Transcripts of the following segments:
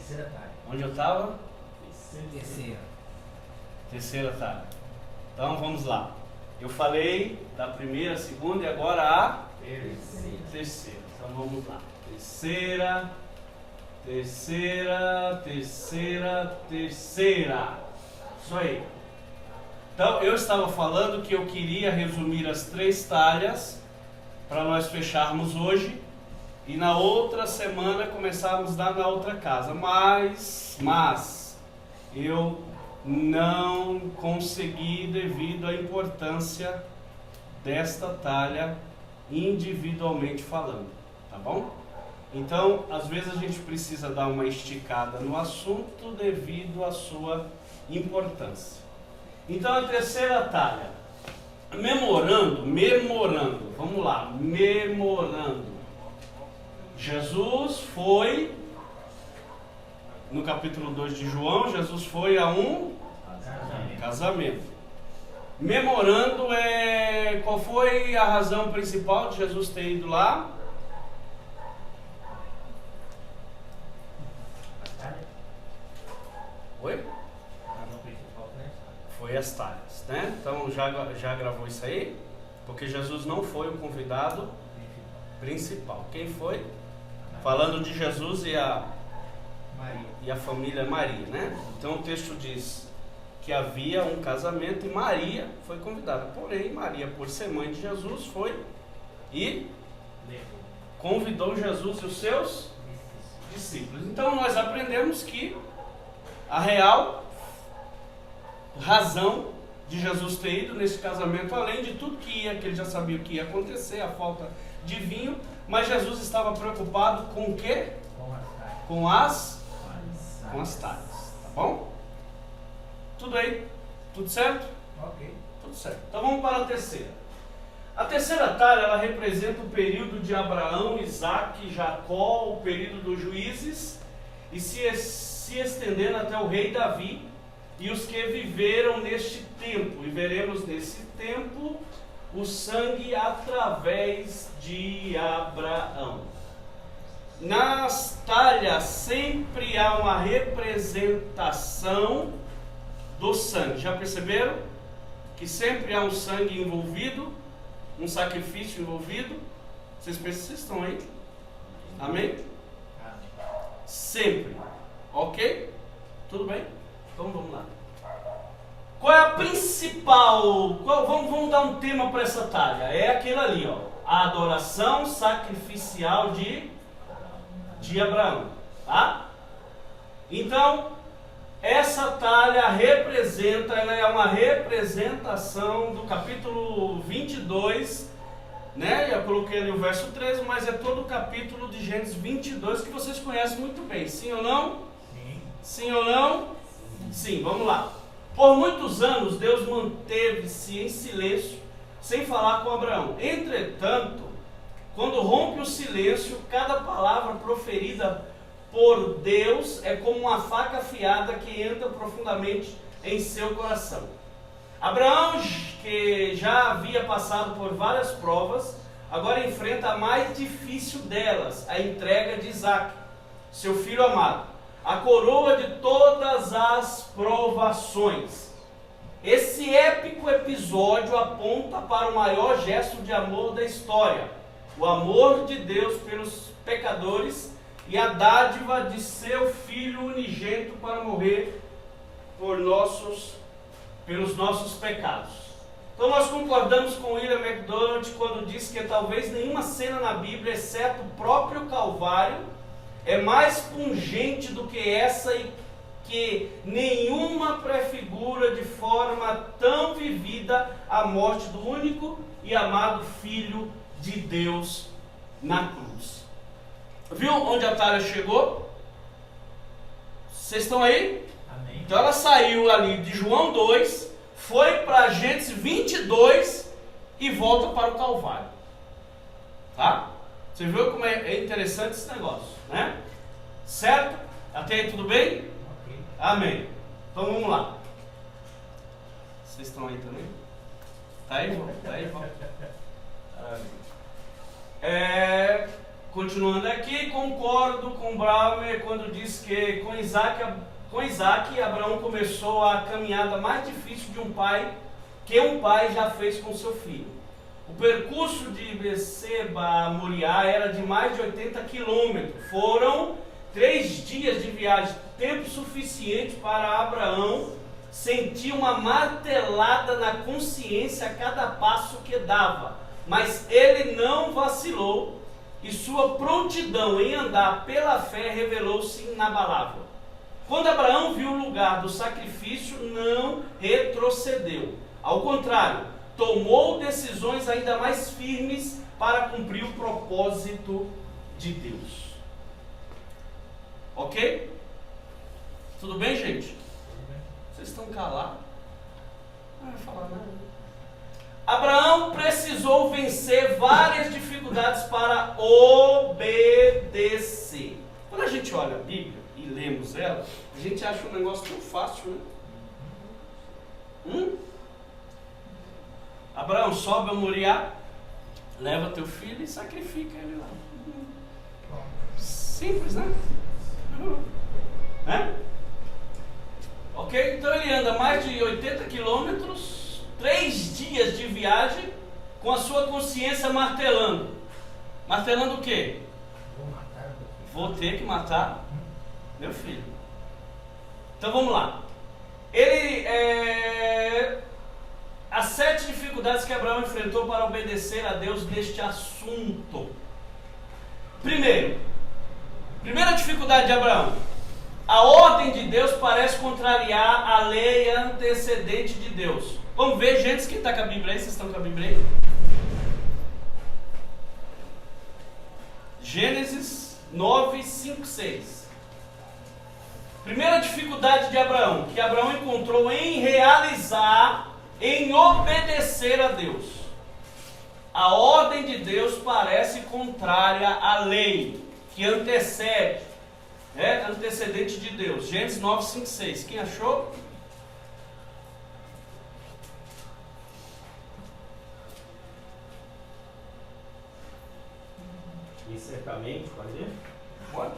Terceira talha. Onde eu estava? Terceira. Terceira talha. Então vamos lá. Eu falei da primeira, segunda e agora a terceira. Então vamos lá. Terceira. Isso aí. Então eu estava falando que eu queria resumir as 3 talhas para nós fecharmos hoje e na outra semana começarmos na outra casa. Mas eu não consegui devido à importância desta talha individualmente falando, tá bom? Então, às vezes a gente precisa dar uma esticada no assunto devido à sua importância. Então, a terceira talha, memorando, vamos lá, memorando. Jesus foi, no capítulo 2 de João, Jesus foi a um casamento. Memorando, qual foi a razão principal de Jesus ter ido lá? Oi? Foi as talhas, né? Então já gravou isso aí? Porque Jesus não foi o convidado principal. Quem foi? Falando de Jesus e a família Maria, né? Então o texto diz que havia um casamento e Maria foi convidada. Porém, Maria, por ser mãe de Jesus, foi e convidou Jesus e os seus discípulos. Então nós aprendemos que a real razão de Jesus ter ido nesse casamento, além de tudo que ele já sabia o que ia acontecer, a falta de vinho, mas Jesus estava preocupado com o quê? Com as talhas, tá bom? Tudo aí? Tudo certo? Ok. Tudo certo. Então vamos para a terceira. A terceira talha, ela representa o período de Abraão, Isaac, Jacó, o período dos juízes, e se estendendo até o rei Davi e os que viveram neste tempo. E veremos nesse tempo o sangue através de Abraão. Nas talhas sempre há uma representação do sangue. Já perceberam? Que sempre há um sangue envolvido, um sacrifício envolvido. Vocês estão aí? Amém? Sempre. Ok? Tudo bem? Então vamos lá. Qual é a principal? Vamos dar um tema para essa talha. É aquilo ali, ó. A adoração sacrificial de Abraão. Tá? Então, essa talha representa, ela é uma representação do capítulo 22, né? Eu coloquei ali o verso 13, mas é todo o capítulo de Gênesis 22 que vocês conhecem muito bem. Sim ou não? Sim. Sim ou não? Sim, vamos lá. Por muitos anos Deus manteve-se em silêncio, sem falar com Abraão. Entretanto, quando rompe o silêncio, cada palavra proferida por Deus é como uma faca afiada que entra profundamente em seu coração. Abraão, que já havia passado por várias provas, agora enfrenta a mais difícil delas, a entrega de Isaac, seu filho amado, a coroa de todas as provações. Esse épico episódio aponta para o maior gesto de amor da história, o amor de Deus pelos pecadores e a dádiva de seu Filho unigênito para morrer pelos nossos pecados. Então nós concordamos com William MacDonald quando diz que talvez nenhuma cena na Bíblia, exceto o próprio Calvário, é mais pungente do que essa e que nenhuma prefigura de forma tão vivida a morte do único e amado Filho de Deus na cruz. Viu onde a talha chegou? Vocês estão aí? Amém. Então ela saiu ali de João 2, foi para Gênesis 22 e volta para o Calvário. Tá? Você viu como é interessante esse negócio, né? Certo? Até aí tudo bem? Ok. Amém. Então vamos lá. Vocês estão aí também? Tá aí, irmão? Tá aí, irmão? Continuando aqui, concordo com Braumer quando diz que com Isaac, Abraão começou a caminhada mais difícil de um pai que um pai já fez com seu filho. O percurso de Beceba a Moriá era de mais de 80 quilômetros. Foram 3 dias de viagem, tempo suficiente para Abraão sentir uma martelada na consciência a cada passo que dava. Mas ele não vacilou e sua prontidão em andar pela fé revelou-se inabalável. Quando Abraão viu o lugar do sacrifício, não retrocedeu. Ao contrário, tomou decisões ainda mais firmes para cumprir o propósito de Deus. Ok? Tudo bem, gente? Vocês estão calados? Não vai falar nada. Abraão precisou vencer várias dificuldades para obedecer. Quando a gente olha a Bíblia e lemos ela, a gente acha um negócio tão fácil, né? Abraão sobe a Moriá, leva teu filho e sacrifica ele lá. Simples, né? Ok? Então ele anda mais de 80 quilômetros, 3 dias de viagem, com a sua consciência martelando. Martelando o quê? Vou ter que matar meu filho. Então vamos lá. As 7 dificuldades que Abraão enfrentou para obedecer a Deus neste assunto. Primeira dificuldade de Abraão: a ordem de Deus parece contrariar a lei antecedente de Deus. Vamos ver, gente, quem está com a Bíblia aí? Vocês estão com a Bíblia aí? Gênesis 9, 5, 6. Primeira dificuldade de Abraão, que Abraão encontrou em realizar, em obedecer a Deus. A ordem de Deus parece contrária à lei, que antecedente de Deus. Gênesis 9, 5, 6. Quem achou? E certamente, pode ler? Pode.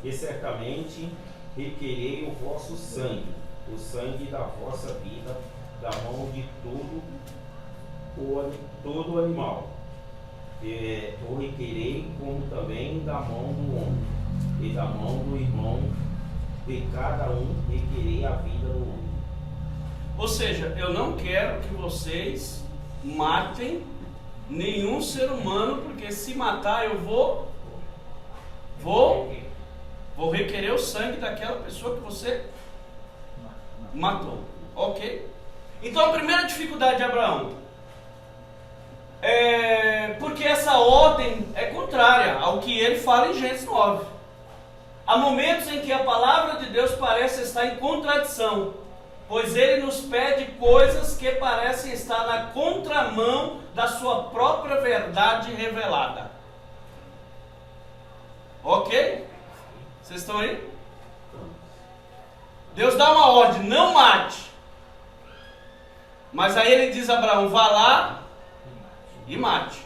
E certamente requerei o vosso sangue, o sangue da vossa vida, da mão de todo animal. O requerei como também da mão do homem, e da mão do irmão, de cada um requerei a vida do homem. Ou seja, eu não quero que vocês matem nenhum ser humano, porque se matar eu vou requerer o sangue daquela pessoa que você matou. Ok? Então a primeira dificuldade de Abraão porque essa ordem é contrária ao que ele fala em Gênesis 9. Há momentos em que a palavra de Deus parece estar em contradição, pois ele nos pede coisas que parecem estar na contramão da sua própria verdade revelada. Ok? Vocês estão aí? Deus dá uma ordem: não mate. Mas aí ele diz a Abraão: vá lá e mate.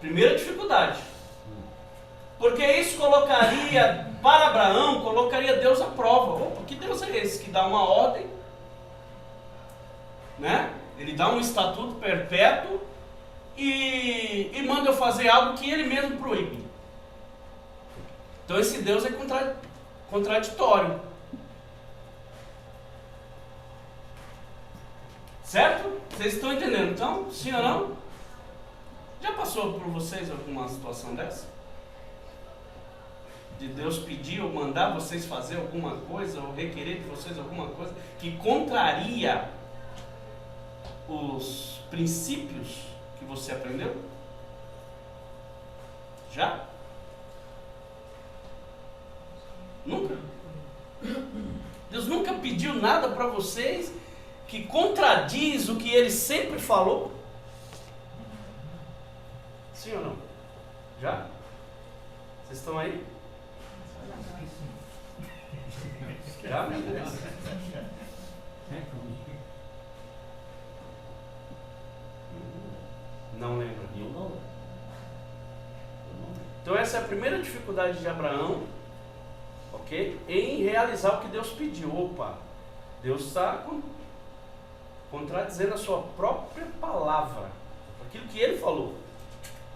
Primeira dificuldade. Porque isso colocaria Deus à prova. Opa, que Deus é esse que dá uma ordem, né? Ele dá um estatuto perpétuo e manda eu fazer algo que ele mesmo proíbe. Então esse Deus é contraditório. Certo? Vocês estão entendendo então? Sim ou não? Já passou por vocês alguma situação dessa? De Deus pedir ou mandar vocês fazer alguma coisa, ou requerer de vocês alguma coisa que contraria os princípios que você aprendeu? Já? Nunca? Deus nunca pediu nada para vocês que contradiz o que ele sempre falou? Sim ou não? Já? Vocês estão aí? Já? Não lembro. Eu não. Então essa é a primeira dificuldade de Abraão, ok? Em realizar o que Deus pediu. Opa, Deus está contradizendo a sua própria palavra, aquilo que ele falou,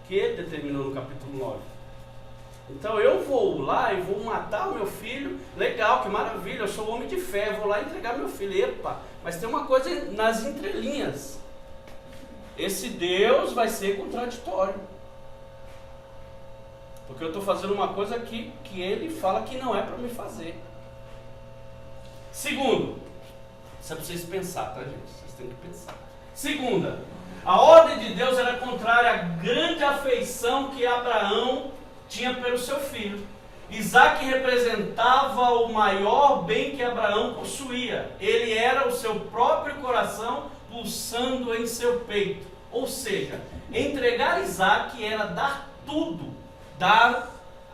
que ele determinou no capítulo 9. Então eu vou lá e vou matar o meu filho, legal, que maravilha, eu sou homem de fé, vou lá entregar meu filho, epa, mas tem uma coisa nas entrelinhas, esse Deus vai ser contraditório, porque eu estou fazendo uma coisa que ele fala que não é para me fazer. Segundo, isso é para vocês pensar, tá, gente? Vocês têm que pensar. Segunda, a ordem de Deus era contrária à grande afeição que Abraão tinha pelo seu filho. Isaac representava o maior bem que Abraão possuía. Ele era o seu próprio coração pulsando em seu peito. Ou seja, entregar Isaac era dar tudo, dar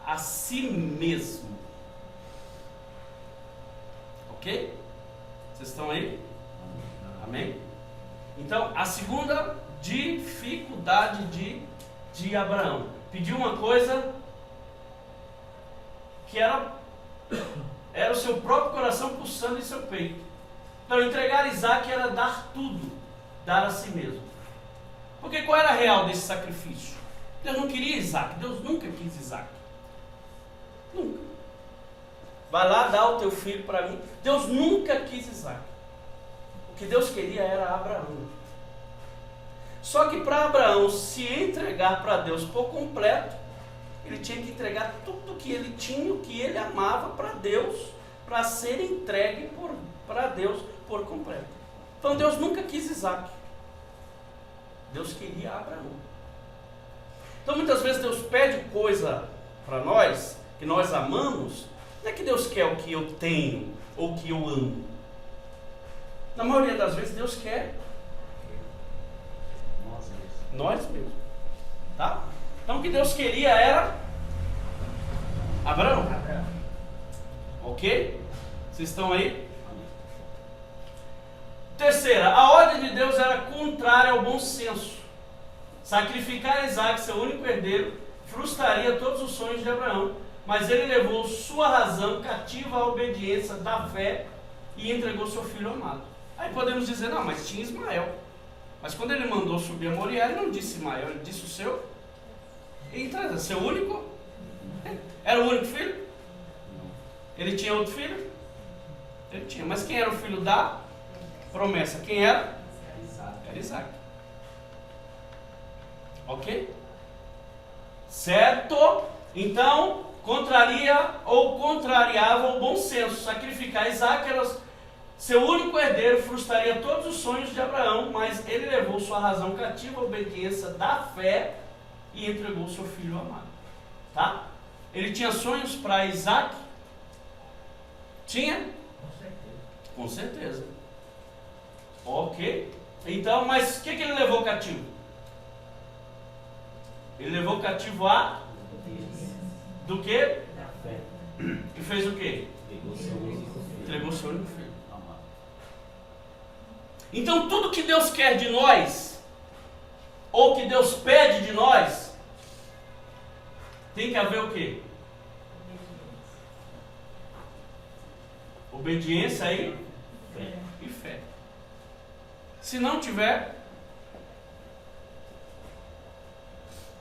a si mesmo. Ok? Vocês estão aí? Amém? Então, a segunda dificuldade de Abraão. Pediu uma coisa que era o seu próprio coração pulsando em seu peito. Então, entregar Isaac era dar tudo, dar a si mesmo. Porque qual era a real desse sacrifício? Deus não queria Isaac, Deus nunca quis Isaac. Nunca. Vai lá dar o teu filho para mim. Deus nunca quis Isaac. O que Deus queria era Abraão. Só que para Abraão se entregar para Deus por completo, ele tinha que entregar tudo que ele tinha, o que ele amava para Deus, para ser entregue para Deus por completo. Então Deus nunca quis Isaac. Deus queria Abraão. Então muitas vezes Deus pede coisa para nós, que nós amamos, não é que Deus quer o que eu tenho, ou o que eu amo. Na maioria das vezes Deus quer nós mesmos. Tá? Então o que Deus queria era Abraão. Ok? Vocês estão aí? Terceira, a ordem de Deus era contrária ao bom senso. Sacrificar Isaac, seu único herdeiro, frustraria todos os sonhos de Abraão, mas ele levou sua razão cativa à obediência da fé e entregou seu filho amado. Aí podemos dizer, não, mas tinha Ismael. Mas quando ele mandou subir a Moriá, ele não disse Ismael, ele disse o seu. Então, seu único? Era o único filho? Ele tinha outro filho? Ele tinha. Mas quem era o filho da promessa? Quem era? Era Isaac. Ok? Certo? Então, contrariava o bom senso. Sacrificar Isaac era seu único herdeiro, frustraria todos os sonhos de Abraão, mas ele levou sua razão cativa à obediência da fé e entregou seu filho amado. Tá? Ele tinha sonhos para Isaac? Tinha? Com certeza. Ok. Então, mas o que ele levou cativo? Ele levou cativo a? Do que? E fez o quê? Entregou seu único filho. Então tudo que Deus quer de nós, ou que Deus pede de nós, tem que haver o quê? Obediência aí e fé. Se não tiver,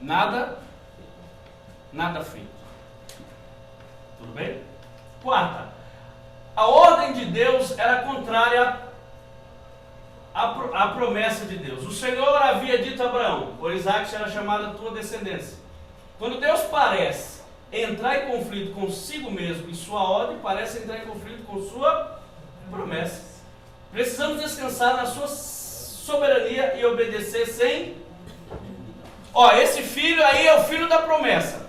nada feito. Tudo bem? Quarta, a ordem de Deus era contrária à promessa de Deus. O Senhor havia dito a Abraão, por Isaac será chamada a tua descendência. Quando Deus parece entrar em conflito consigo mesmo e sua ordem, parece entrar em conflito com sua promessa. Precisamos descansar na sua soberania e obedecer sem... esse filho aí é o filho da promessa.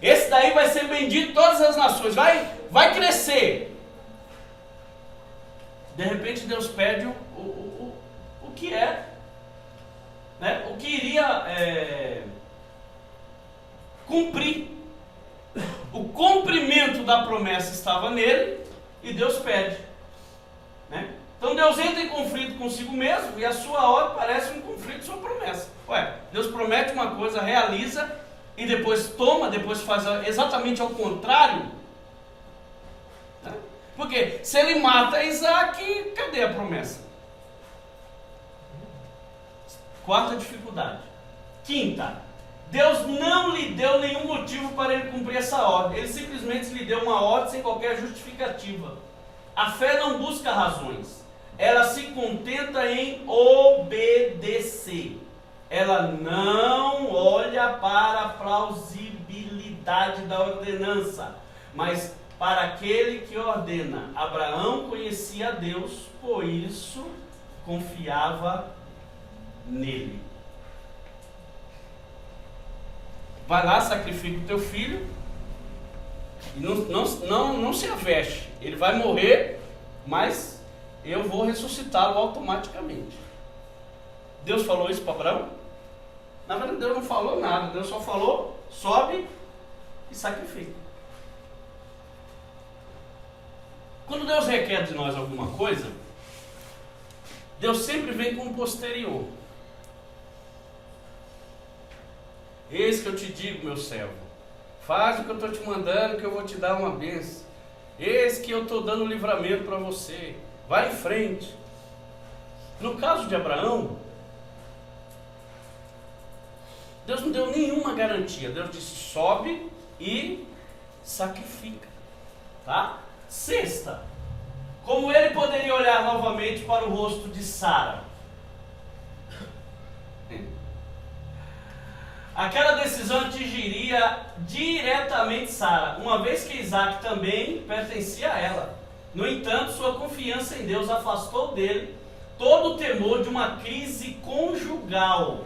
Esse daí vai ser bendito em todas as nações, vai crescer. De repente Deus pede o que é, né? O que iria cumprir. O cumprimento da promessa estava nele e Deus pede, né? Então Deus entra em conflito consigo mesmo e a sua ordem parece um conflito com sua promessa. Deus promete uma coisa, realiza e depois toma, depois faz exatamente ao contrário? Né? Porque se ele mata Isaac, cadê a promessa? Quarta dificuldade. Quinta, Deus não lhe deu nenhum motivo para ele cumprir essa ordem. Ele simplesmente lhe deu uma ordem sem qualquer justificativa. A fé não busca razões. Ela se contenta em obedecer. Ela não olha para a plausibilidade da ordenança, mas para aquele que ordena. Abraão conhecia a Deus, por isso confiava nele. Vai lá, sacrifica o teu filho e não se aveste. Ele vai morrer, mas eu vou ressuscitá-lo automaticamente. Deus falou isso para Abraão? Na verdade, Deus não falou nada. Deus só falou: sobe e sacrifica. Quando Deus requer de nós alguma coisa, Deus sempre vem com um posterior. Eis que eu te digo, meu servo, faz o que eu estou te mandando, que eu vou te dar uma bênção. Eis que eu estou dando livramento para você. Vai em frente. No caso de Abraão, Deus não deu nenhuma garantia. Deus disse: sobe e sacrifica. Tá? Sexta, como ele poderia olhar novamente para o rosto de Sara? Aquela decisão atingiria diretamente Sara, uma vez que Isaac também pertencia a ela. No entanto, sua confiança em Deus afastou dele todo o temor de uma crise conjugal.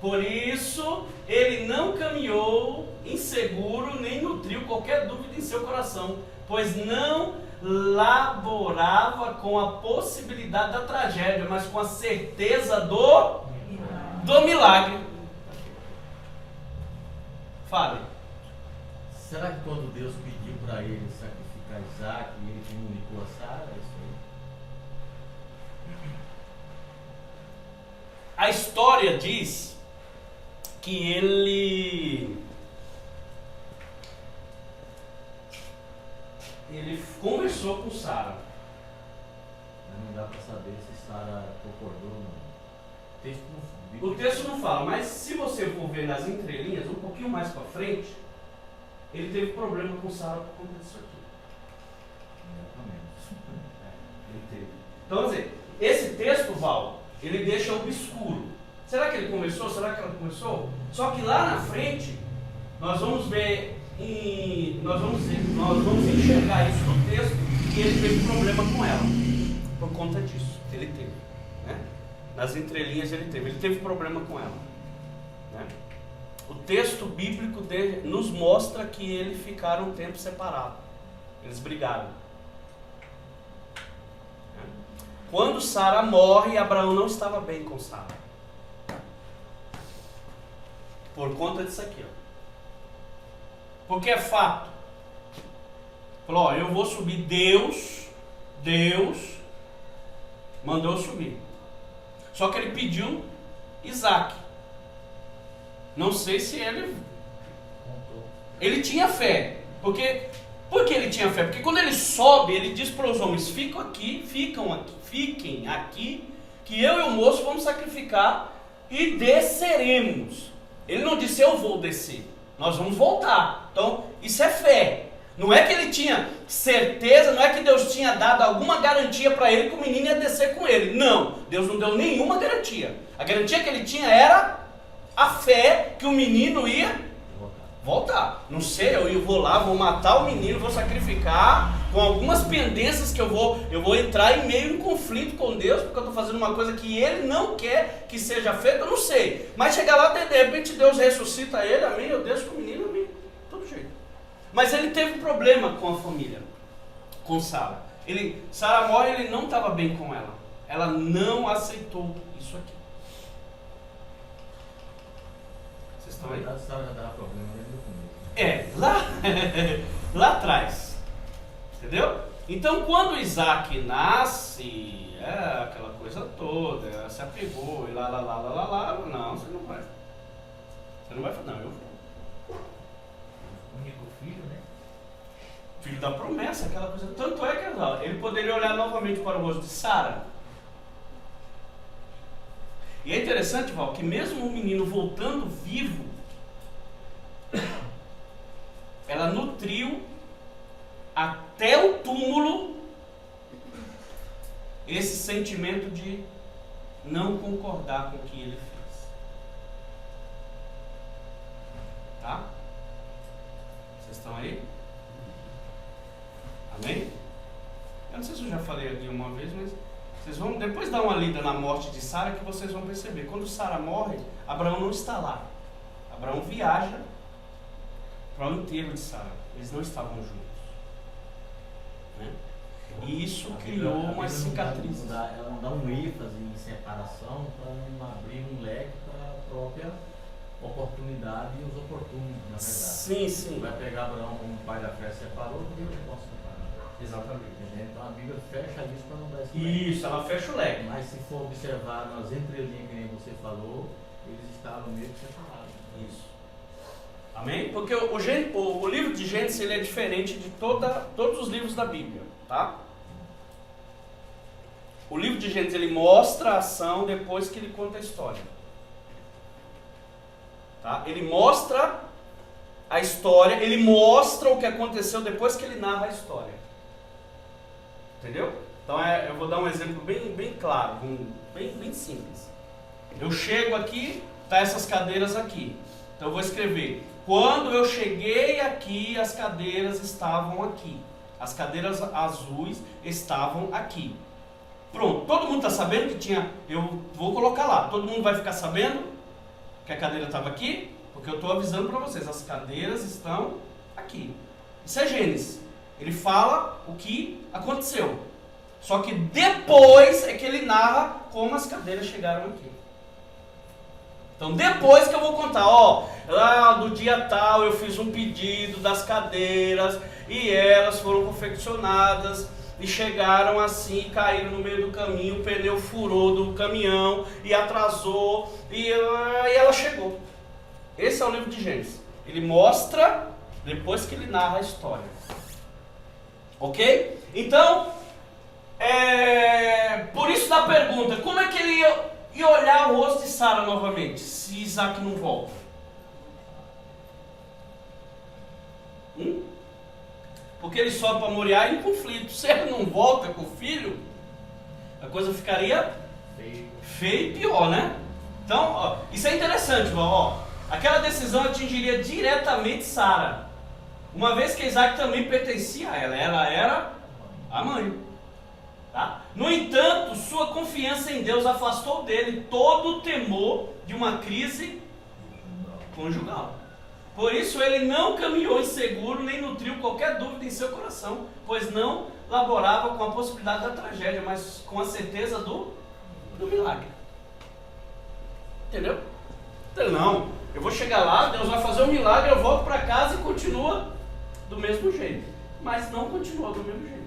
Por isso, ele não caminhou inseguro, nem nutriu qualquer dúvida em seu coração, pois não laborava com a possibilidade da tragédia, mas com a certeza do milagre. Fale. Será que quando Deus pediu para ele sacrificar Isaac, ele comunicou a Sara? Isso aí? A história diz que ele conversou com Sara. Não dá para saber se Sara concordou ou não. O texto não fala, mas se você for ver nas entrelinhas, um pouquinho mais para frente, ele teve problema com Sara por conta disso aqui. Ele teve. Então, quer dizer, esse texto, Val, ele deixa obscuro. Será que ele conversou? Será que ela conversou? Só que lá na frente, nós vamos ver, nós vamos enxergar isso no texto, que ele teve problema com ela. Por conta disso, ele teve. Né? Nas entrelinhas ele teve problema com ela. Né? O texto bíblico dele nos mostra que eles ficaram um tempo separados. Eles brigaram. Né? Quando Sara morre, Abraão não estava bem com Sara. Por conta disso aqui. Ó. Porque é fato. Falou: ó, eu vou subir. Deus mandou subir. Só que ele pediu Isaac. Não sei se ele tinha fé. Por que ele tinha fé? Porque quando ele sobe, ele diz para os homens: fiquem aqui, que eu e o moço vamos sacrificar e desceremos. Ele não disse: eu vou descer, nós vamos voltar. Então, isso é fé. Não é que ele tinha certeza, não é que Deus tinha dado alguma garantia para ele que o menino ia descer com ele. Não, Deus não deu nenhuma garantia. A garantia que ele tinha era a fé que o menino ia voltar. Não sei, eu vou lá, vou matar o menino, vou sacrificar, com algumas pendências que eu vou entrar em meio em conflito com Deus, porque eu estou fazendo uma coisa que ele não quer que seja feita, eu não sei. Mas chegar lá, de repente Deus ressuscita ele, amém, eu desço com o menino, amém, todo jeito. Mas ele teve problema com a família, com Sara. Sara morre, ele não estava bem com ela. Ela não aceitou isso aqui. Vocês estão aí? A Sara já dava problema desde o começo. Lá atrás. Entendeu? Então, quando Isaac nasce, aquela coisa toda, ela se apegou e lá, não, você não vai. Você não vai falar, não, eu vou. filho, né? Filho da promessa, aquela coisa. Tanto é que ele poderia olhar novamente para o rosto de Sara. E é interessante, Val, que mesmo o menino voltando vivo, ela nutriu até o túmulo esse sentimento de não concordar com o que ele fez. Tá? Vocês estão aí? Amém? Eu não sei se eu já falei aqui uma vez, mas vocês vão depois dar uma lida na morte de Sara que vocês vão perceber. Quando Sara morre, Abraão não está lá. Abraão viaja para o enterro de Sara. Eles não estavam juntos. Né? E isso criou uma cicatriz. Ela não dá um ênfase em separação para não abrir um leque para a própria oportunidade e os oportunos, na verdade. Sim, sim. Vai pegar Abraão como pai da fé separou, Deus não pode separar. Exatamente. Entendeu? Então a Bíblia fecha isso para não dar esse Isso, ela fecha o leque. Mas se for observar nas entrelinhas que nem você falou, eles estavam meio que separados. Isso. Amém? Porque o livro de Gênesis ele é diferente de todos os livros da Bíblia, tá? O livro de Gênesis ele mostra a ação depois que ele conta a história. Tá? Ele mostra a história, ele mostra o que aconteceu depois que ele narra a história. Entendeu? Então eu vou dar um exemplo bem claro, bem simples. Eu chego aqui, tá essas cadeiras aqui. Então eu vou escrever: quando eu cheguei aqui, as cadeiras estavam aqui. As cadeiras azuis estavam aqui. Pronto, todo mundo está sabendo que tinha. Eu vou colocar lá. Todo mundo vai ficar sabendo que a cadeira estava aqui, porque eu estou avisando para vocês. As cadeiras estão aqui. Isso é Gênesis. Ele fala o que aconteceu. Só que depois é que ele narra como as cadeiras chegaram aqui. Então depois que eu vou contar, lá do dia tal eu fiz um pedido das cadeiras e elas foram confeccionadas e chegaram assim, caíram no meio do caminho, o pneu furou do caminhão e atrasou e ela chegou. Esse é o livro de Gênesis. Ele mostra depois que ele narra a história. Ok? Então, por isso da pergunta, como é que ele ia olhar o rosto de Sara novamente, se Isaac não volta? Porque ele sobe para Moriá em conflito. Se ele não volta com o filho, a coisa ficaria feia e pior, né? Então, isso é interessante, aquela decisão atingiria diretamente Sara, uma vez que Isaac também pertencia a ela era a mãe. Tá? No entanto, sua confiança em Deus afastou dele todo o temor de uma crise conjugal. Por isso ele não caminhou inseguro, nem nutriu qualquer dúvida em seu coração, pois não laborava com a possibilidade da tragédia, mas com a certeza do milagre. Entendeu? Então, não, eu vou chegar lá, Deus vai fazer um milagre, eu volto para casa e continua do mesmo jeito. Mas não continuou do mesmo jeito.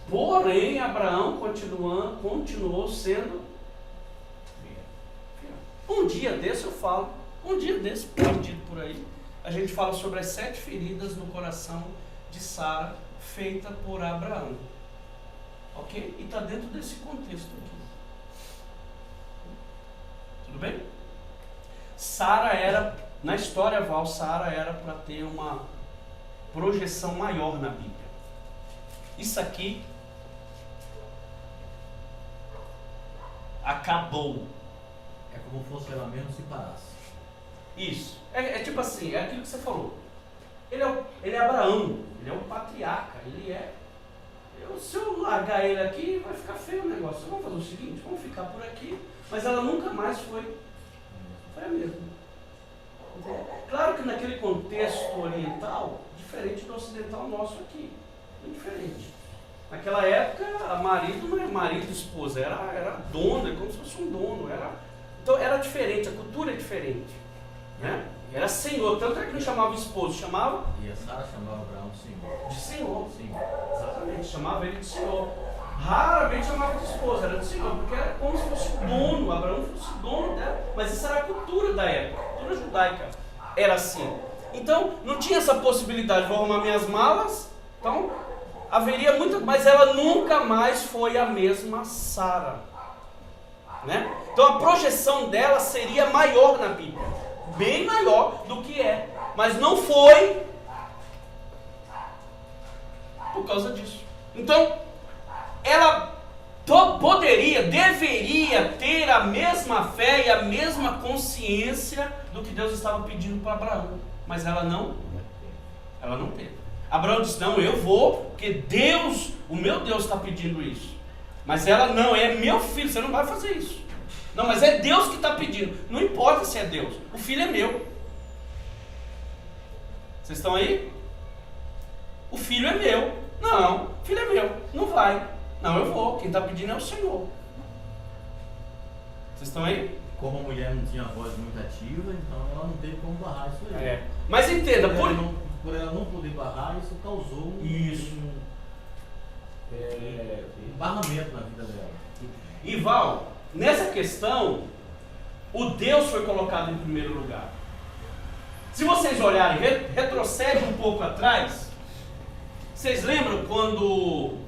Porém, Abraão continuou sendo fiel. Um dia desse eu falo, um dia desse, perdido por aí, a gente fala sobre as 7 feridas no coração de Sara, feita por Abraão. Ok? E está dentro desse contexto aqui. Tudo bem? Sara era, na história Val, Sara era para ter uma projeção maior na Bíblia. Isso aqui acabou. É como se fosse ela mesmo se parasse. Isso. É tipo assim, é aquilo que você falou. Ele é Abraão, ele é um patriarca, se eu largar ele aqui, vai ficar feio o negócio. Vamos fazer o seguinte, vamos ficar por aqui. Mas ela nunca mais foi a mesma. Claro que naquele contexto oriental, diferente do ocidental nosso aqui, muito diferente. Naquela época, marido não é marido e esposa, era dono, é como se fosse um dono. Então era diferente, a cultura é diferente. Né? Era senhor, tanto é que não chamava esposo, chamava? E a Sara chamava Abraão de senhor. De senhor. Sim. Exatamente, chamava ele de senhor. Raramente chamava de esposa, era de senhor, porque era como se fosse o dono, Abraão fosse o dono dela. Mas isso era a cultura da época, a cultura judaica era assim. Então, não tinha essa possibilidade, vou arrumar minhas malas. Então, haveria muito, mas ela nunca mais foi a mesma Sara, né? Então, a projeção dela seria maior na Bíblia, bem maior do que é, mas não foi por causa disso. Então, ela poderia, deveria ter a mesma fé e a mesma consciência do que Deus estava pedindo para Abraão, mas ela não teve. Abraão disse, não, eu vou, porque Deus, o meu Deus está pedindo isso. Mas ela, não, é meu filho, você não vai fazer isso. Não, mas é Deus que está pedindo. Não importa se é Deus, o filho é meu. Vocês estão aí? O filho é meu. Não, o filho é meu, não vai. Não, eu vou, quem está pedindo é o Senhor. Vocês estão aí? Como a mulher não tinha voz muito ativa, então ela não teve como barrar isso aí. Mas entenda, por ela não poder barrar, isso causou um barramento na vida dela. E Val, nessa questão, o Deus foi colocado em primeiro lugar. Se vocês olharem, retrocede um pouco atrás, vocês lembram quando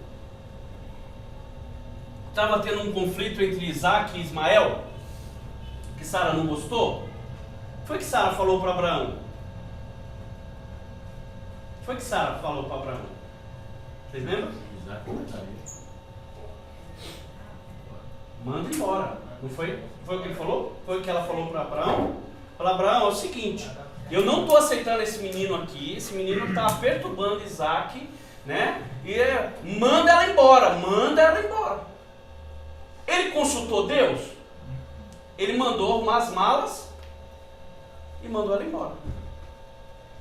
estava tendo um conflito entre Isaac e Ismael, que Sara não gostou? Foi que Sara falou para Abraão? Foi que Sara falou para Abraão? Vocês lembram? Isaac manda embora. Não foi? Foi o que ele falou? Foi o que ela falou para Abraão? Falou, Abraão, é o seguinte, eu não estou aceitando esse menino aqui, esse menino está perturbando Isaac, né? E manda ela embora, manda ela embora. Ele consultou Deus? Ele mandou arrumar as malas e mandou ela embora.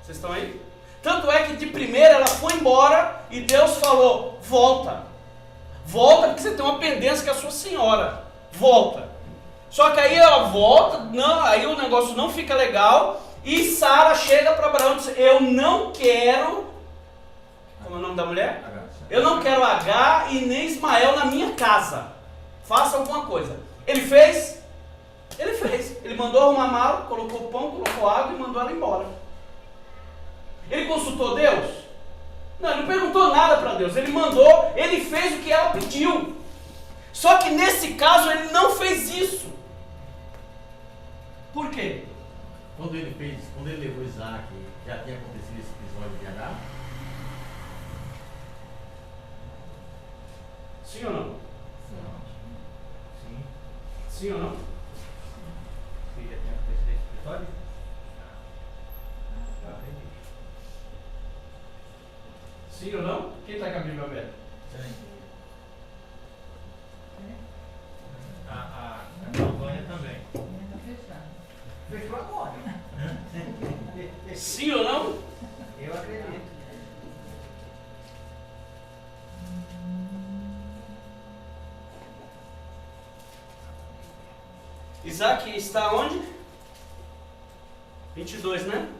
Vocês estão aí? Tanto é que de primeira ela foi embora e Deus falou, volta. Volta porque você tem uma pendência com a sua senhora. Volta. Só que aí ela volta, não, aí o negócio não fica legal e Sara chega para Abraão e diz, eu não quero... Como é o nome da mulher? Eu não quero Agar e nem Ismael na minha casa. Faça alguma coisa. Ele fez? Ele fez. Ele mandou arrumar a mala, colocou pão, colocou água e mandou ela embora. Ele consultou Deus? Não, ele não perguntou nada para Deus. Ele mandou, ele fez o que ela pediu. Só que nesse caso ele não fez isso. Por quê? Quando ele levou Isaac, já tinha acontecido esse episódio de Agar? Sim ou não? Sim ou não? Sim, já tinha acontecido esse episódio? Sim ou não? Quem está com a Bíblia aberta? A campanha também. Fechou agora. Sim ou não? Eu acredito. Isaac está onde? 22, né?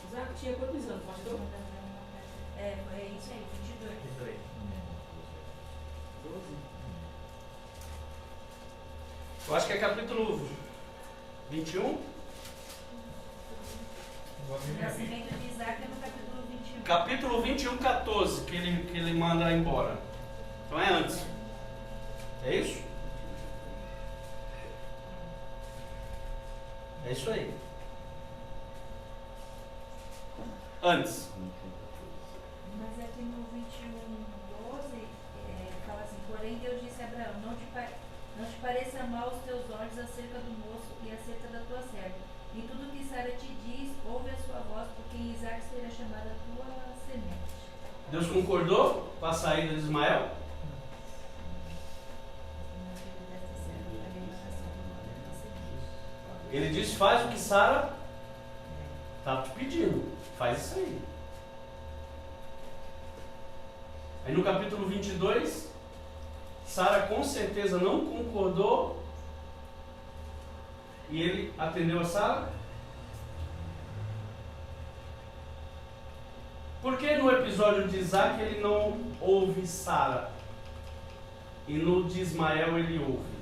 Isaac tinha quantos anos, pastor? Foi isso aí, 22. 12. Eu acho que é capítulo 21. O nascimento de Isaac é no capítulo 21. Capítulo 21, 14, que ele manda embora. Então é antes. É isso? É isso aí. Antes. Mas aqui no 21:12 fala assim, porém Deus disse a Abraão, não te pareça mal os teus olhos acerca do moço e acerca da tua serva. E tudo que Sara te diz, ouve a sua voz, porque em Isaac será chamada a tua semente. Deus concordou com a saída de Ismael? Ele disse, faz o que Sara está te pedindo. Faz isso aí. Aí no capítulo 22, Sara com certeza não concordou. E ele atendeu a Sara. Por que no episódio de Isaac ele não ouve Sara? E no de Ismael ele ouve?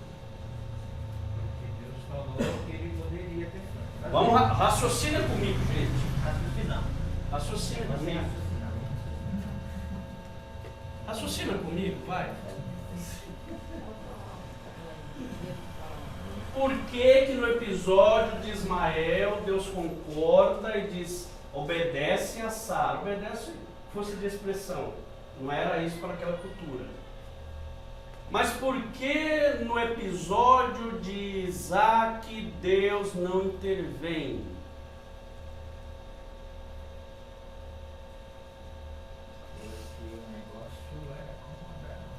Porque Deus falou que ele poderia ter feito. Vamos, raciocina comigo, gente. Raciocinar. Raciocina Mas sem comigo. raciocinar. Raciocina comigo, vai. Por que no episódio de Ismael Deus concorda e diz, obedece a Sara? Obedece, força de expressão. Não era isso para aquela cultura. Mas por que no episódio de Isaac Deus não intervém? Porque o negócio era como Abraão.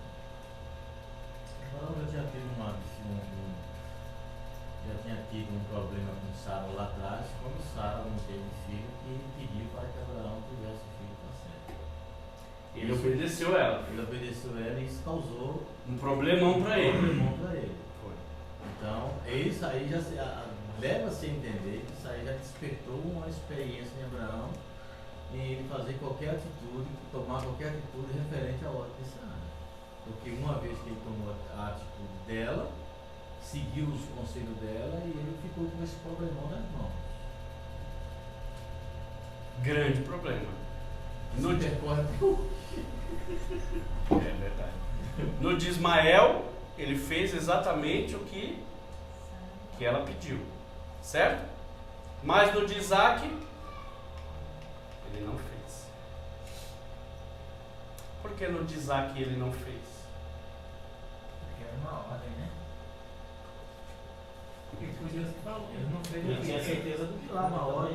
Eu já tinha tido um problema com Sara lá atrás, quando Sara não teve filho, que pediu para que Abraão tivesse filho com Sara. Ele obedeceu ela. Ele obedeceu ela e isso causou Um problemão para ele. problemão para ele. Foi. Então, isso aí já leva-se a entender que isso aí já despertou uma experiência em Abraão em ele fazer qualquer atitude, tomar qualquer atitude referente à ordem de Sara. Porque uma vez que ele tomou a atitude dela, seguiu os conselhos dela e ele ficou com esse problemão nas mãos. Grande problema. No Se de... percorre até hoje. É verdade. No de Ismael, ele fez exatamente o que ela pediu. Certo? Mas no de Isaac, ele não fez. Por que no de Isaac ele não fez? Porque era uma ordem, né? Porque foi Deus que falou. Ele não fez Ele tinha certeza do que lá uma na hora, hora.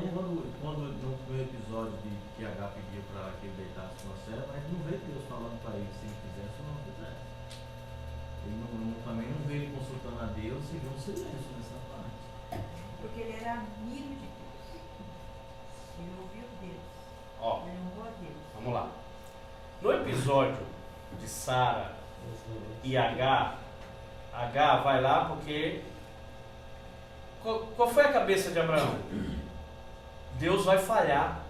quando no primeiro episódio de que H pediu para que ele deitasse com a serva, mas não veio Deus falando para ele se ele fizesse ou não fizesse. Ele também não veio ele consultando a Deus e viu um silêncio nessa parte. Porque ele era amigo de Deus. Ele ouviu Deus. Ó, Ele honrou a Deus. vamos lá. No episódio de Sara e H vai lá porque... Qual foi a cabeça de Abraão? Deus vai falhar,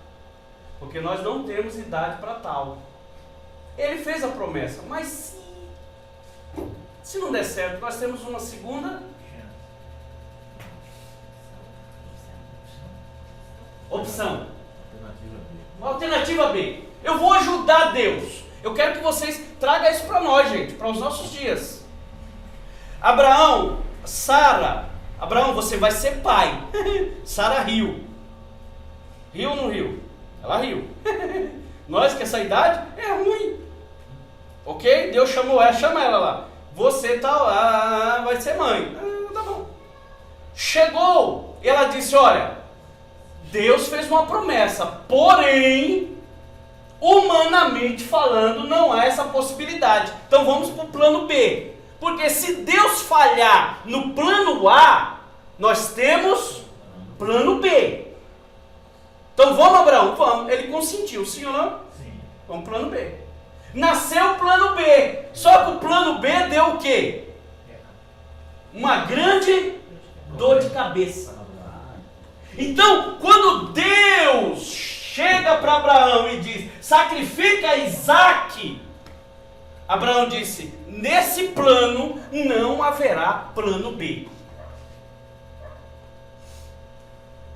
porque nós não temos idade para tal. Ele fez a promessa, mas se não der certo, nós temos uma segunda opção. Alternativa B. Eu vou ajudar Deus. Eu quero que vocês tragam isso para nós, gente, para os nossos dias. Abraão, Sara, Abraão, você vai ser pai. Sara riu. Riu ou não riu? Ela riu. Nós que essa idade é ruim. Ok? Deus chamou ela, chama ela lá. Você vai ser mãe. Tá bom. Chegou. Ela disse, olha, Deus fez uma promessa, porém, humanamente falando, não há essa possibilidade. Então vamos para o plano B. Porque se Deus falhar no plano A, nós temos plano B. Então vamos, Abraão? Vamos. Ele consentiu, sim ou não? Sim. Vamos plano B. Nasceu o plano B. Só que o plano B deu o quê? Uma grande dor de cabeça. Então, quando Deus chega para Abraão e diz, sacrifica Isaac, Abraão disse, nesse plano não haverá plano B.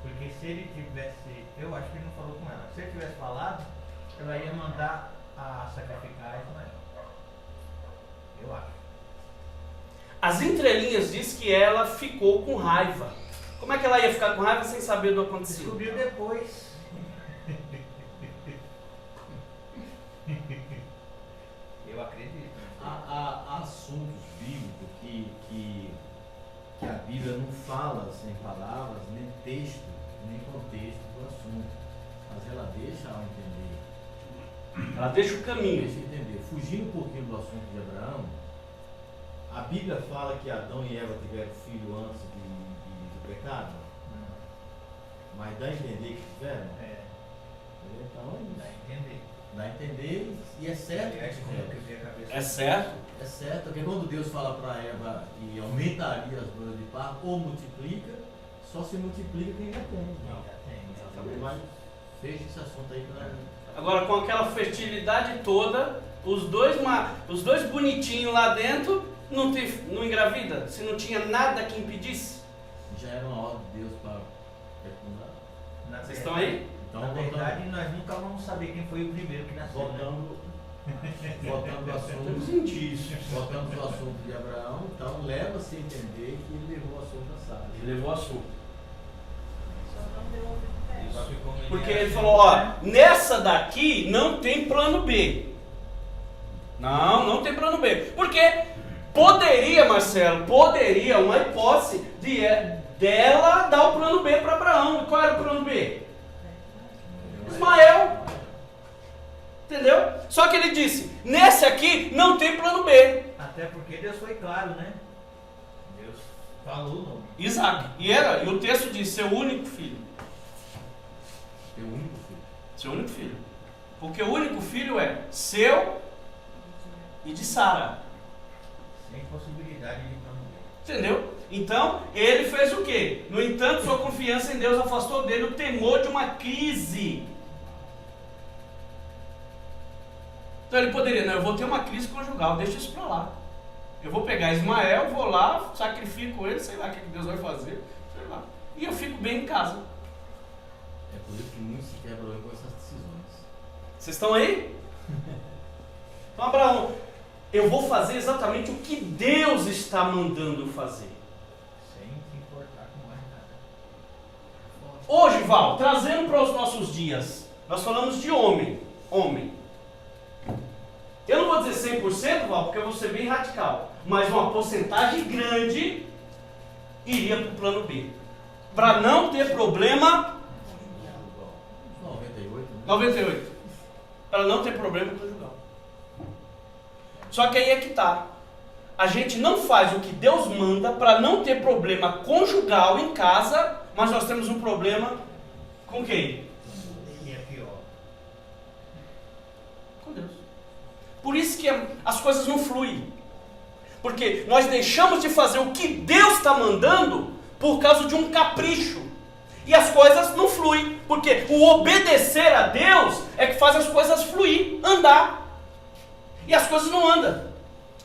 Porque se ele tivesse, eu acho que ele não falou com ela, se ele tivesse falado, ela ia mandar a sacrificar Ismael. Eu acho. As entrelinhas diz que ela ficou com raiva. Como é que ela ia ficar com raiva sem saber do acontecido? Descobriu depois. Eu acredito. Há assuntos bíblicos que a Bíblia não fala sem palavras, nem texto, nem contexto do assunto. Mas ela deixa ao entender. Ela deixa o caminho. Deixa entender. Fugindo um pouquinho do assunto de Abraão, a Bíblia fala que Adão e Eva tiveram filho antes do pecado, mas dá a entender que tiveram. É, Então é dá a isso. entender. Dá a entender e é certo que Aliás, como eu tiveram. quebrei a cabeça. É certo? É certo, porque quando Deus fala para Eva que aumentaria as dores de parto ou multiplica, só se multiplica quem já tem. Não, já tem, Então, mas fecha esse assunto aí para Agora, com aquela fertilidade toda, os dois bonitinhos lá dentro, não engravida? Se não tinha nada que impedisse? já era uma ordem de Deus para fecundar. Na Vocês estão aí? Então, Na verdade, nós nunca vamos saber quem foi o primeiro que nasceu. Né? voltando ao assunto. Temos indícios. Voltando ao assunto de Abraão, então leva-se a entender que ele levou o assunto a Sara. Ele levou o assunto. Só não deu ouvido pra ela. Só que como Porque era ele assim, falou, ó, né? nessa daqui não tem plano B. Não tem plano B. Porque poderia, Marcelo, uma hipótese dela dar o plano B para Abraão. E qual era o plano B? Ismael. Entendeu? Só que ele disse, nesse aqui não tem plano B. Até porque Deus foi claro, né? Deus falou o nome. Isaac. E o texto diz, seu único filho. Teu único filho. Seu único filho. Porque o único filho é seu e de Sara. Sem possibilidade de plano B. Entendeu? Então, ele fez o quê? No entanto, sua confiança em Deus afastou dele o temor de uma crise. Então ele poderia, não, eu vou ter uma crise conjugal, deixa isso pra lá. Eu vou pegar Ismael, vou lá, sacrifico ele, sei lá o que Deus vai fazer, sei lá. E eu fico bem em casa. É por isso que muitos se quebram com essas decisões. Vocês estão aí? Então, Abraão, eu vou fazer exatamente o que Deus está mandando fazer. Sem se importar com mais nada. Hoje, Val, trazendo para os nossos dias, nós falamos de homem. Eu não vou dizer 100%, Val, porque eu vou ser bem radical, mas uma porcentagem grande iria para o plano B. Para não ter problema. 98, né? 98. Para não ter problema conjugal. Só que aí é que tá. A gente não faz o que Deus manda para não ter problema conjugal em casa, mas nós temos um problema com quem? E é pior. Com Deus. Por isso que as coisas não fluem. Porque nós deixamos de fazer o que Deus está mandando por causa de um capricho. E as coisas não fluem. Porque o obedecer a Deus é que faz as coisas fluir, andar. E as coisas não andam.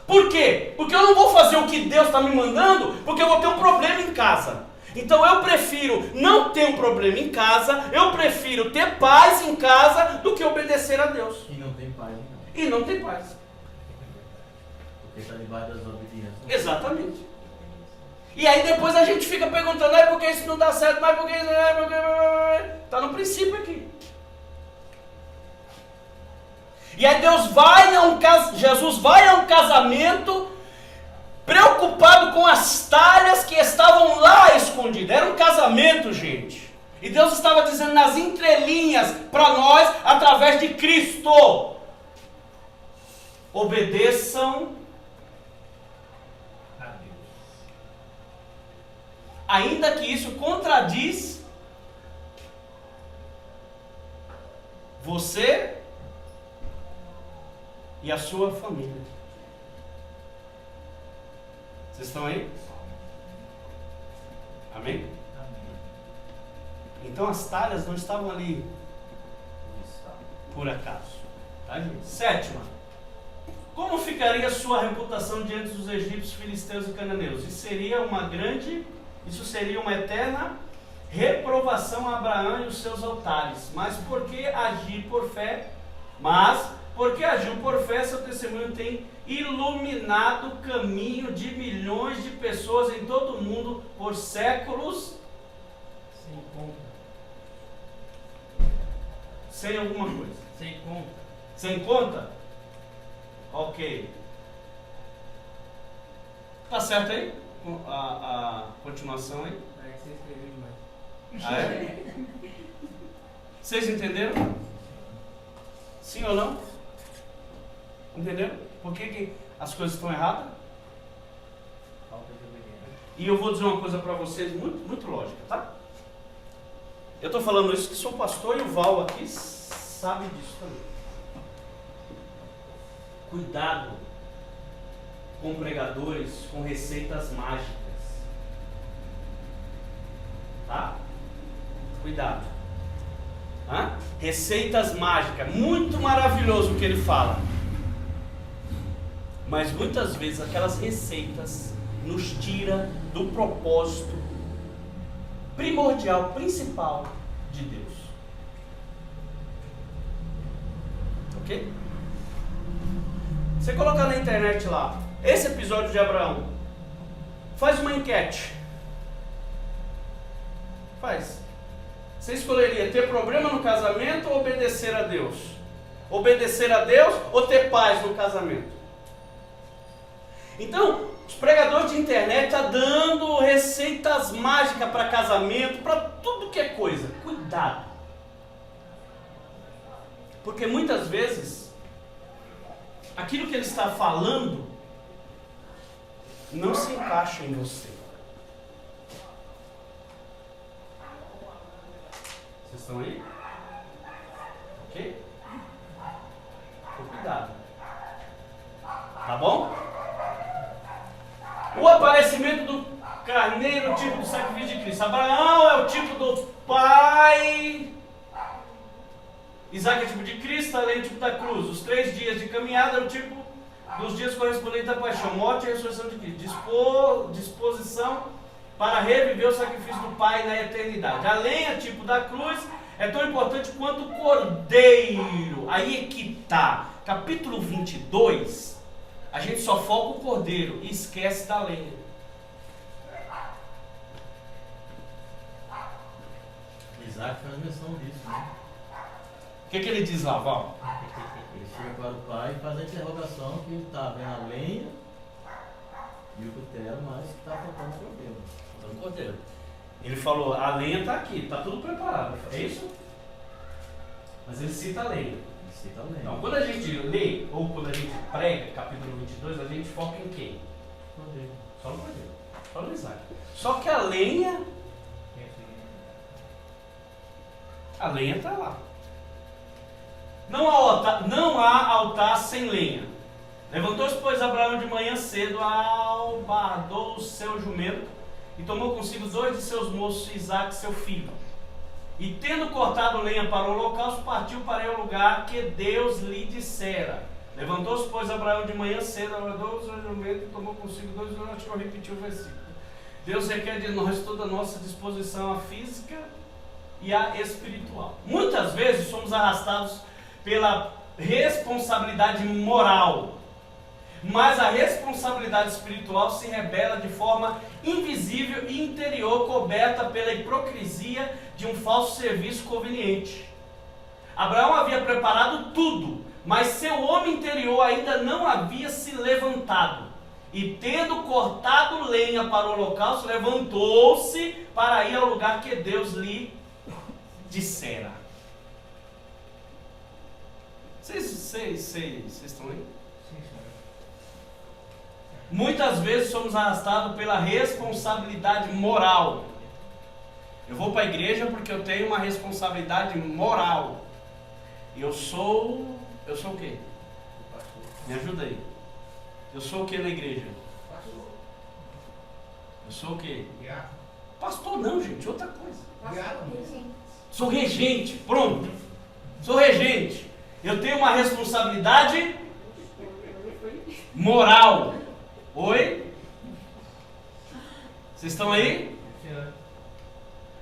Por quê? Porque eu não vou fazer o que Deus está me mandando, porque eu vou ter um problema em casa. Então eu prefiro não ter um problema em casa, eu prefiro ter paz em casa do que obedecer a Deus. E não tem paz, não. E não tem paz. Porque está debaixo das obediências. Exatamente. E aí depois a gente fica perguntando, é porque isso não dá certo, mas porque isso não é, porque... Está no princípio aqui. E aí Jesus vai a um casamento preocupado com as talhas que estavam lá escondidas. Era um casamento, gente. E Deus estava dizendo nas entrelinhas para nós, através de Cristo: obedeçam A Deus. ainda que isso contradiz você e a sua família. Vocês estão aí? Amém? Então as talhas não estavam ali por acaso. Tá, gente? Sétima. Como ficaria a sua reputação diante dos egípcios, filisteus e cananeus? Isso seria uma eterna reprovação a Abraão e os seus altares. Mas porque agiu por fé, seu testemunho tem iluminado o caminho de milhões de pessoas em todo o mundo por séculos Sem conta. sem alguma coisa. Sem conta. Sem conta? Ok. Tá certo aí? A continuação aí? É que você escreveu demais. Ah, é? Vocês entenderam? Sim ou não? Entenderam? Por que as coisas estão erradas? Falta de obediência. E eu vou dizer uma coisa para vocês muito, muito lógica, tá? Eu estou falando isso que sou pastor e o Val aqui sabe disso também. Cuidado com pregadores com receitas mágicas. Tá? Cuidado. Hã? Receitas mágicas. Muito maravilhoso o que ele fala. Mas muitas vezes aquelas receitas nos tira do propósito primordial primordial, principal de Deus. Ok? Você colocar na internet lá, esse episódio de Abraão, faz uma enquete. Faz. Você escolheria ter problema no casamento ou obedecer a Deus? Obedecer a Deus ou ter paz no casamento? Então, os pregadores de internet estão dando receitas mágicas para casamento, para tudo que é coisa. Cuidado. Porque muitas vezes, aquilo que ele está falando não se encaixa em você. Vocês estão aí? Ok? Então, cuidado. Tá bom? O aparecimento do carneiro, tipo do sacrifício de Cristo. Abraão é o tipo do pai. Isaac é o tipo de Cristo, além do tipo da cruz. Os 3 dias de caminhada é o tipo dos dias correspondentes à paixão, morte e ressurreição de Cristo. Disposição para reviver o sacrifício do Pai na eternidade. A lenha, tipo da cruz, é tão importante quanto o cordeiro. Aí é que está. Capítulo 22, a gente só foca o cordeiro e esquece da lenha. Isaac faz menção disso, né? O que ele diz lá, Val? Ele chega para o pai e faz a interrogação que ele está vendo a lenha e o cutelo, mas que está faltando o cordeiro. Faltando o cordeiro. Ele falou, a lenha está aqui, está tudo preparado. É isso? Mas ele cita a lenha. Ele cita a lenha. Então, quando a gente lê, ou quando a gente prega, capítulo 22, a gente foca em quem? Cordeiro. Só no cordeiro. Só no Isaac. Só que a lenha está lá. Não há altar sem lenha. Levantou-se, pois, Abraão de manhã cedo, albardou o seu jumento e tomou consigo 2 de seus moços, Isaque, seu filho. E tendo cortado lenha para o holocausto, partiu para o lugar que Deus lhe dissera. Levantou-se, pois, Abraão de manhã cedo, albardou o seu jumento e tomou consigo 2. Acho que eu repeti o versículo. Deus requer de nós toda a nossa disposição, a física e a espiritual. Muitas vezes somos arrastados pela responsabilidade moral, mas a responsabilidade espiritual se revela de forma invisível e interior, coberta pela hipocrisia de um falso serviço conveniente. Abraão havia preparado tudo, mas seu homem interior ainda não havia se levantado. E tendo cortado lenha para o holocausto, levantou-se para ir ao lugar que Deus lhe dissera. Vocês estão aí? Sim, senhor. Muitas vezes somos arrastados pela responsabilidade moral. Eu vou para a igreja porque eu tenho uma responsabilidade moral. Eu sou o quê? Me ajuda aí. Eu sou o que na igreja? Eu sou o quê? Pastor não, gente, outra coisa. Sou regente, pronto. Sou regente. Eu tenho uma responsabilidade moral. Oi? Vocês estão aí?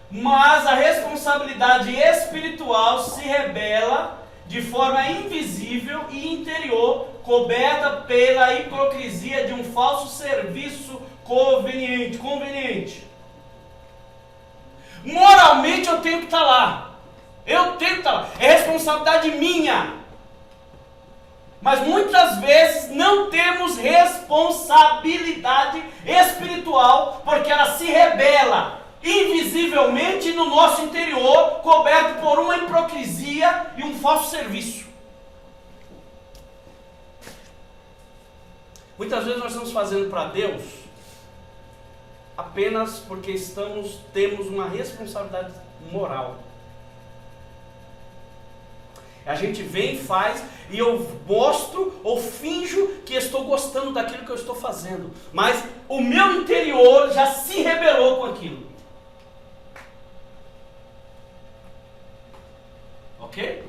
Mas a responsabilidade espiritual se revela de forma invisível e interior, coberta pela hipocrisia de um falso serviço conveniente. Moralmente eu tenho que estar lá. É responsabilidade minha. Mas muitas vezes não temos responsabilidade espiritual, porque ela se revela invisivelmente no nosso interior, coberto por uma hipocrisia e um falso serviço. Muitas vezes nós estamos fazendo para Deus apenas porque temos uma responsabilidade moral. A gente vem e faz, e eu mostro ou finjo que estou gostando daquilo que eu estou fazendo. Mas o meu interior já se rebelou com aquilo. Ok?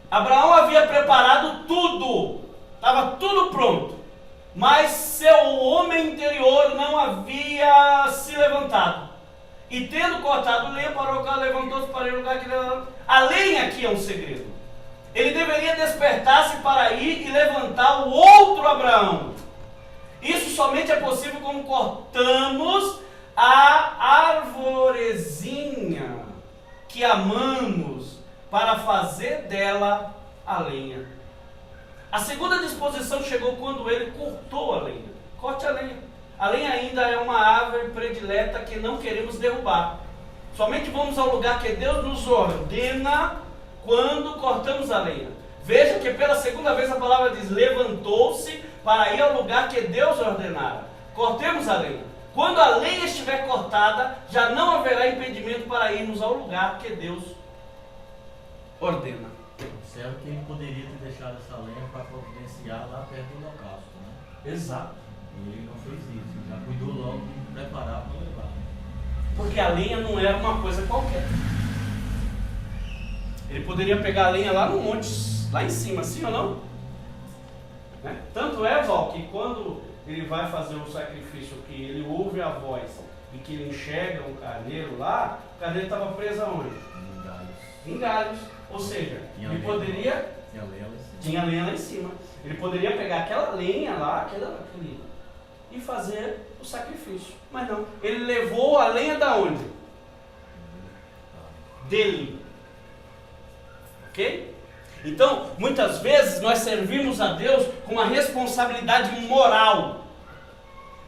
Abraão havia preparado tudo. Estava tudo pronto. Mas seu homem interior não havia se levantado. E tendo cortado lenha, parou o carro, levantou-se para ir ao lugar que ele... A lenha aqui é um segredo. Ele deveria despertar-se para ir e levantar o outro Abraão. Isso somente é possível quando cortamos a arvorezinha que amamos para fazer dela a lenha. A segunda disposição chegou quando ele cortou a lenha. Corte a lenha. A lenha ainda é uma árvore predileta que não queremos derrubar. Somente vamos ao lugar que Deus nos ordena quando cortamos a lenha. Veja que pela segunda vez a palavra diz: levantou-se para ir ao lugar que Deus ordenara. Cortemos a lenha. Quando a lenha estiver cortada, já não haverá impedimento para irmos ao lugar que Deus ordena. Observe que ele poderia ter deixado essa lenha para providenciar lá perto do holocausto, né? Exato. E ele não fez isso, já cuidou logo de preparar para levar. Porque a lenha não era uma coisa qualquer. Ele poderia pegar a lenha lá no monte, lá em cima, sim ou não? Né? Tanto é, Val, que quando ele vai fazer o sacrifício, que ele ouve a voz e que ele enxerga um carneiro lá, o carneiro estava preso aonde? Em galhos. Em galhos. Ou seja, ele poderia... Tinha lenha lá em cima. Tinha lenha lá em cima. Ele poderia pegar aquela lenha lá, aquele, e fazer o sacrifício. Mas não. Ele levou a lenha da onde? Dele. Ok? Então, muitas vezes nós servimos a Deus com uma responsabilidade moral.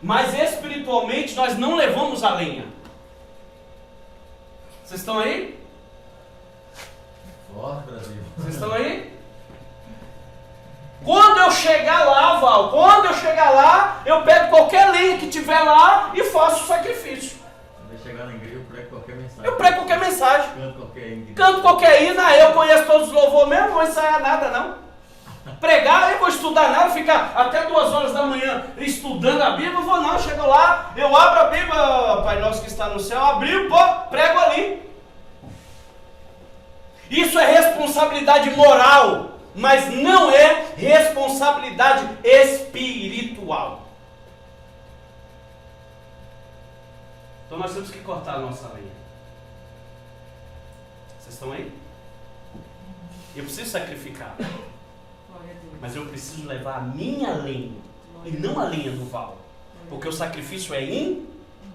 Mas espiritualmente nós não levamos a lenha. Vocês estão aí? Forte, Brasil. Vocês estão aí? Quando eu chegar lá, Val, quando eu chegar lá, eu pego qualquer lenha que tiver lá e faço o sacrifício. Quando eu chegar na igreja, eu prego qualquer mensagem. Eu prego qualquer mensagem. Canto qualquer hino. Canto qualquer hino, eu conheço todos os louvores mesmo, não vou ensaiar nada não. Pregar, eu vou estudar nada, ficar até 2 horas da manhã estudando a Bíblia, eu vou não, eu chego lá, eu abro a Bíblia, Pai Nosso que está no céu, abriu, pô, prego ali. Isso é responsabilidade moral, mas não é responsabilidade espiritual. Então nós temos que cortar a nossa lenha. Vocês estão aí? Eu preciso sacrificar, Glória a Deus. mas eu preciso levar a minha lenha e não a lenha do Val, porque o sacrifício é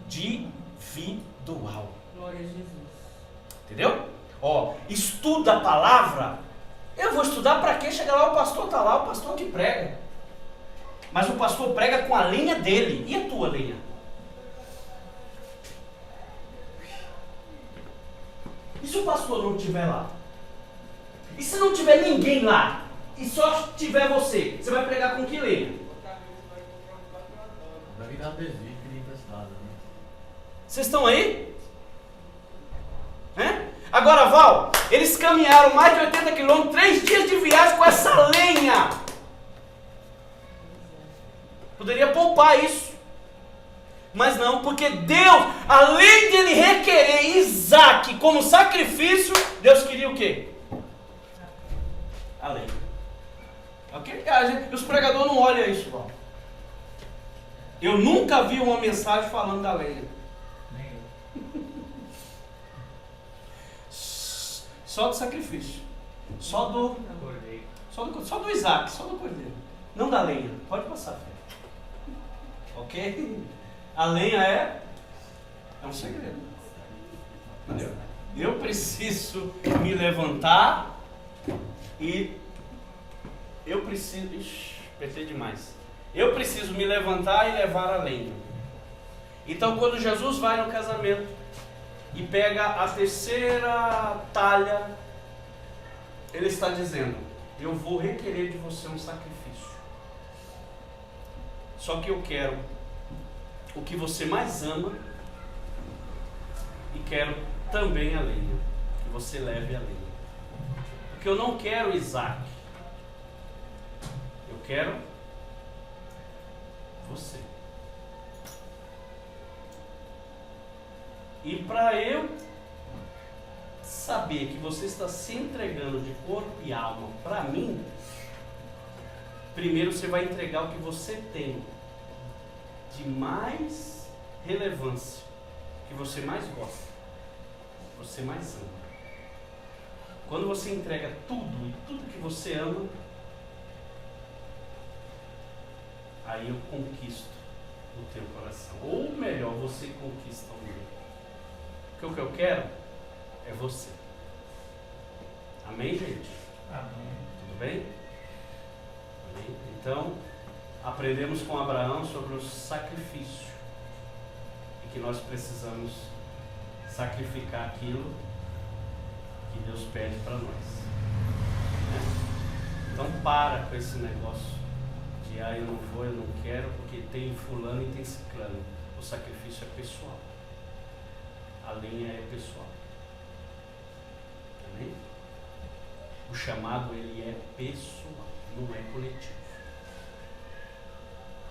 individual. Glória a Jesus. Entendeu? Ó, estuda a palavra. Eu vou estudar para quê? Chega lá, o pastor está lá, o pastor que prega. Mas o pastor prega com a lenha dele. E a tua lenha? E se o pastor não estiver lá? E se não tiver ninguém lá? E só tiver você? Você vai pregar com que lenha? Vai virar adesivo e emprestado, né? Vocês estão aí? Agora, Val, eles caminharam mais de 80 quilômetros, 3 dias de viagem com essa lenha. Poderia poupar isso. Mas não, porque Deus, além de ele requerer Isaac como sacrifício, Deus queria o quê? A lenha. Ok? Os pregadores não olham isso, Val. Eu nunca vi uma mensagem falando da lenha. Nem eu. Só do sacrifício. Só do Acordei. Só do Isaac, só do cordeiro. Não da lenha. Pode passar, filho. Ok? A lenha é um segredo. Entendeu? Eu preciso me levantar e eu preciso... Ixi, apertei demais. Eu preciso me levantar e levar a lenha. Então, quando Jesus vai no casamento e pega a terceira talha, ele está dizendo: eu vou requerer de você um sacrifício. Só que eu quero o que você mais ama e quero também a lenha, que você leve a lenha. Porque eu não quero Isaac, eu quero você. E para eu saber que você está se entregando de corpo e alma para mim, primeiro você vai entregar o que você tem de mais relevância, que você mais gosta, que você mais ama. Quando você entrega tudo e tudo que você ama, aí eu conquisto o teu coração. Ou melhor, você conquista o meu. Porque o que eu quero é você. Amém, gente? Amém. Tudo bem? Amém? Então, aprendemos com Abraão sobre o sacrifício. E que nós precisamos sacrificar aquilo que Deus pede para nós. Né? Então, para com esse negócio de eu não vou, eu não quero, porque tem fulano e tem ciclano. O sacrifício é pessoal. A lenha é pessoal. Amém? O chamado, ele é pessoal, não é coletivo.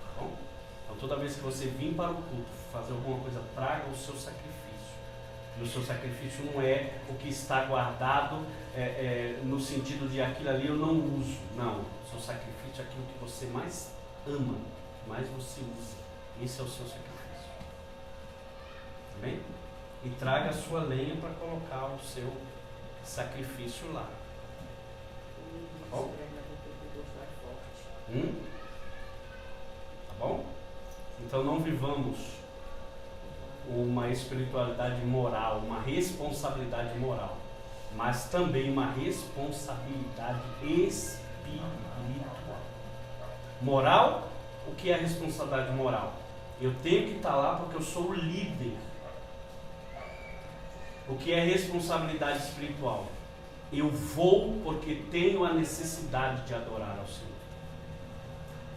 Tá bom? Então, toda vez que você vir para o culto fazer alguma coisa, traga o seu sacrifício. E o seu sacrifício não é o que está guardado no sentido de aquilo ali eu não uso. Não, o seu sacrifício é aquilo que você mais ama, que mais você usa. Esse é o seu sacrifício. Amém? E traga a sua lenha para colocar o seu sacrifício lá. Tá bom? Tá bom? Então não vivamos uma espiritualidade moral, uma responsabilidade moral, mas também uma responsabilidade espiritual. Moral, o que é responsabilidade moral? Eu tenho que estar lá porque eu sou o líder. O que é responsabilidade espiritual? Eu vou porque tenho a necessidade de adorar ao Senhor.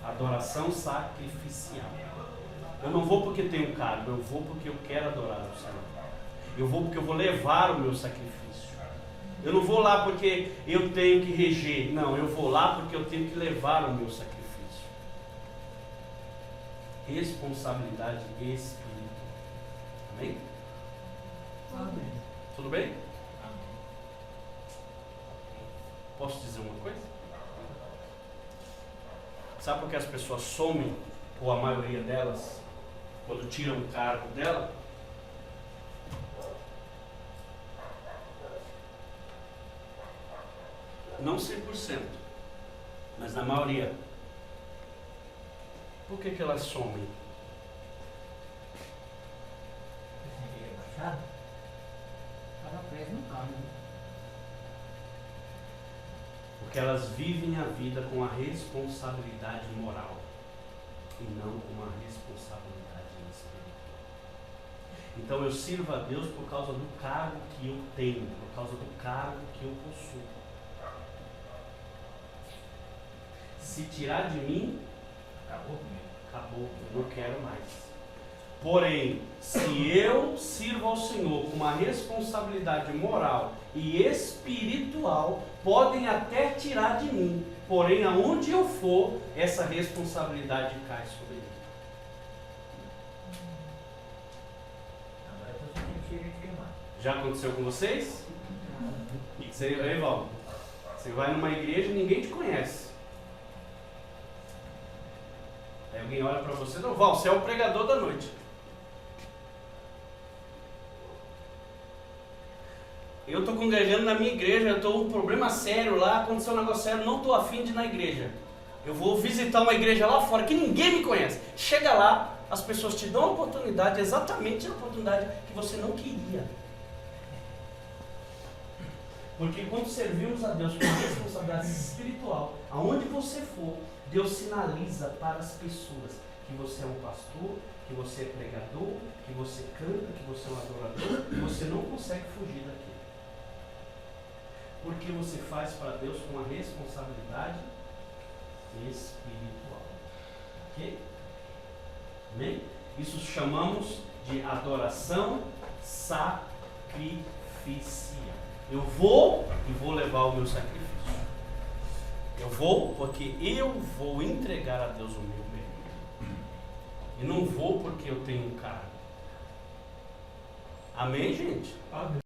Adoração sacrificial. Eu não vou porque tenho cargo, eu vou porque eu quero adorar ao Senhor. Eu vou porque eu vou levar o meu sacrifício. Eu não vou lá porque eu tenho que reger. Não, eu vou lá porque eu tenho que levar o meu sacrifício. Responsabilidade espiritual. Amém? Amém. Tudo bem? Amém. Posso dizer uma coisa? Sabe por que as pessoas somem, ou a maioria delas, quando tiram o cargo dela? Não 100%, mas na maioria. Por que elas somem? Ninguém é baixado? Estava preso no carro. Porque elas vivem a vida com a responsabilidade moral e não com a responsabilidade espiritual. Então eu sirvo a Deus por causa do cargo que eu tenho, por causa do cargo que eu possuo. Se tirar de mim, Acabou comigo. acabou, eu não quero mais. Porém, se eu sirvo ao Senhor com uma responsabilidade moral e espiritual, podem até tirar de mim. Porém, aonde eu for, essa responsabilidade cai sobre mim. Agora eu estou sentindo cheiro de queimar. Já aconteceu com vocês? Ei, Val, você vai numa igreja e ninguém te conhece. Aí alguém olha para você, não, Val, você é o pregador da noite. Eu estou congregando na minha igreja, eu estou com um problema sério lá, aconteceu um negócio sério, não estou afim de ir na igreja. Eu vou visitar uma igreja lá fora que ninguém me conhece. Chega lá, as pessoas te dão a oportunidade, exatamente a oportunidade que você não queria. Porque quando servimos a Deus com responsabilidade espiritual, aonde você for, Deus sinaliza para as pessoas que você é um pastor, que você é pregador, que você canta, que você é um adorador, e você não consegue fugir daquilo. Porque você faz para Deus com uma responsabilidade espiritual. Ok? Amém? Isso chamamos de adoração sacrificial. Eu vou e vou levar o meu sacrifício. Eu vou porque eu vou entregar a Deus o meu bem. E não vou porque eu tenho um cargo. Amém, gente? Amém.